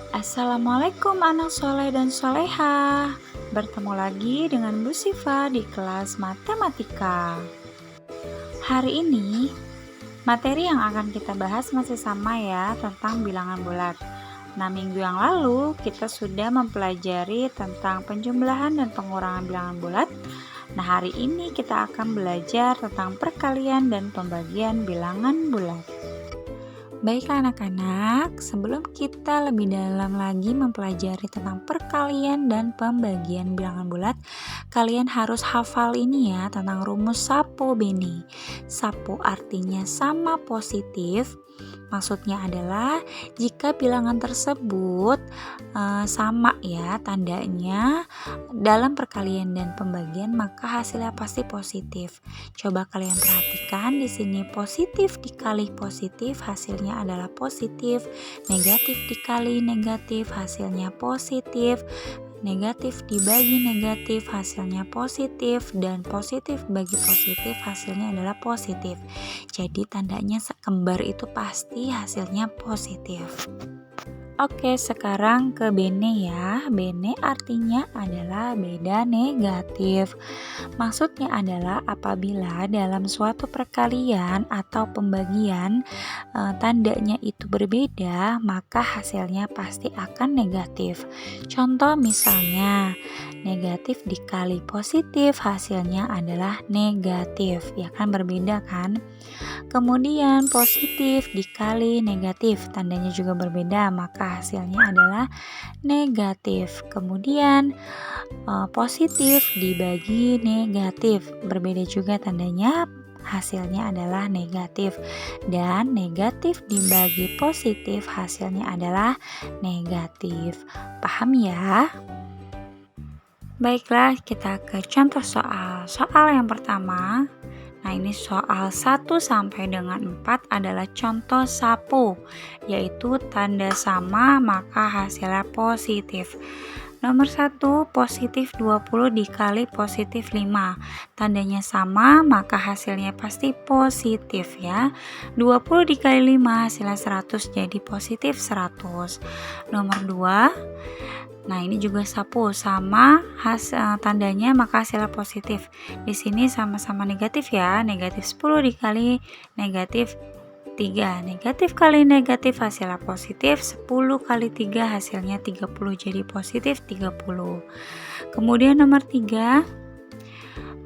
Assalamualaikum anak soleh dan soleha. Bertemu lagi dengan Bu Siva di kelas matematika. Hari ini materi yang akan kita bahas masih sama ya, tentang bilangan bulat. Nah, minggu yang lalu kita sudah mempelajari tentang penjumlahan dan pengurangan bilangan bulat. Nah, hari ini kita akan belajar tentang perkalian dan pembagian bilangan bulat. Baiklah anak-anak, sebelum kita lebih dalam lagi mempelajari tentang perkalian dan pembagian bilangan bulat, kalian harus hafal ini ya, tentang rumus Sapo Bene. Sapo artinya sama positif. Maksudnya adalah jika bilangan tersebut sama ya tandanya dalam perkalian dan pembagian, maka hasilnya pasti positif. Coba kalian perhatikan di sini, positif dikali positif hasilnya adalah positif, negatif dikali negatif hasilnya positif, negatif dibagi negatif hasilnya positif, dan positif bagi positif hasilnya adalah positif. Jadi tandanya sekembar itu pasti hasilnya positif. Oke, sekarang ke bene ya. Bene artinya adalah beda negatif. Maksudnya adalah apabila dalam suatu perkalian atau pembagian tandanya itu berbeda, maka hasilnya pasti akan negatif. Contoh misalnya, negatif dikali positif hasilnya adalah negatif. Ya kan, berbeda kan? Kemudian positif dikali negatif, tandanya juga berbeda, maka hasilnya adalah negatif. Kemudian positif dibagi negatif, berbeda juga tandanya, hasilnya adalah negatif. Dan negatif dibagi positif hasilnya adalah negatif. Paham ya? Baiklah, kita ke contoh soal. Soal yang pertama, nah ini soal 1 sampai dengan 4 adalah contoh sapo, yaitu tanda sama maka hasilnya positif. Nomor 1, positif 20 dikali positif 5. Tandanya sama maka hasilnya pasti positif ya. 20 dikali 5 hasilnya 100, jadi positif 100. Nomor 2, nah ini juga sapo, sama tandanya maka hasilnya positif. Di sini sama-sama negatif ya, negatif 10 dikali negatif 3. Negatif kali negatif hasilnya positif, 10 kali 3 hasilnya 30, jadi positif 30. Kemudian nomor 3,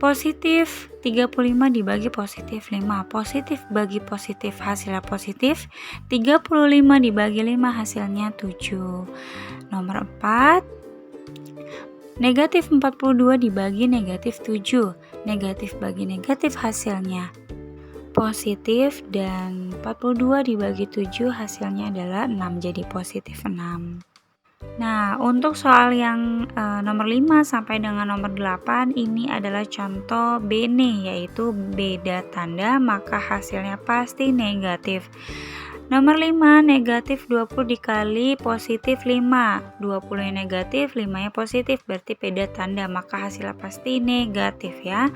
positif 35 dibagi positif 5. Positif bagi positif hasilnya positif, 35 dibagi 5 hasilnya 7. Nomor 4, negatif 42 dibagi negatif 7. Negatif bagi negatif hasilnya positif, dan 42 dibagi 7 hasilnya adalah 6, jadi positif 6. Nah, untuk soal yang nomor 5 sampai dengan nomor 8 ini adalah contoh bene, yaitu beda tanda maka hasilnya pasti negatif. Nomor 5, negatif 20 dikali positif 5. 20 yang negatif, 5 nya positif, berarti beda tanda maka hasilnya pasti negatif ya.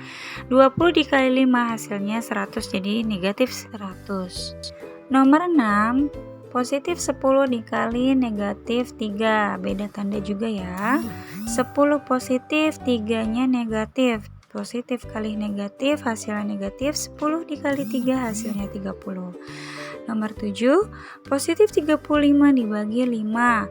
20 dikali 5 hasilnya 100, jadi negatif 100. Nomor 6, positif 10 dikali negatif 3, beda tanda juga ya. 10 positif, 3 nya negatif, positif kali negatif hasilnya negatif, 10 dikali 3 hasilnya 30. Nomor 7, positif 35 dibagi 5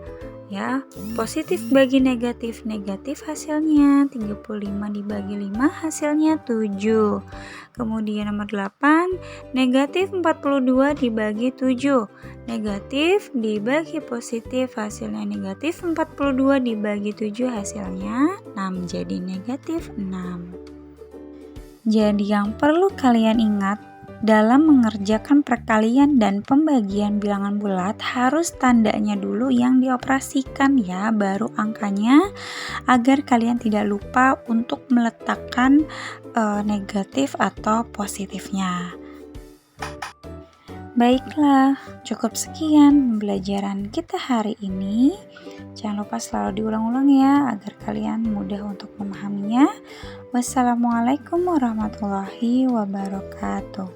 ya, positif bagi negatif, negatif hasilnya 35 dibagi 5 hasilnya 7. Kemudian nomor 8, negatif 42 dibagi 7, negatif dibagi positif hasilnya negatif, 42 dibagi 7 hasilnya 6, jadi negatif 6. Jadi yang perlu kalian ingat dalam mengerjakan perkalian dan pembagian bilangan bulat, harus tandanya dulu yang dioperasikan ya, baru angkanya, agar kalian tidak lupa untuk meletakkan negatif atau positifnya. Baiklah, cukup sekian pembelajaran kita hari ini. Jangan lupa selalu diulang-ulang ya, agar kalian mudah untuk memahaminya. Wassalamualaikum warahmatullahi wabarakatuh.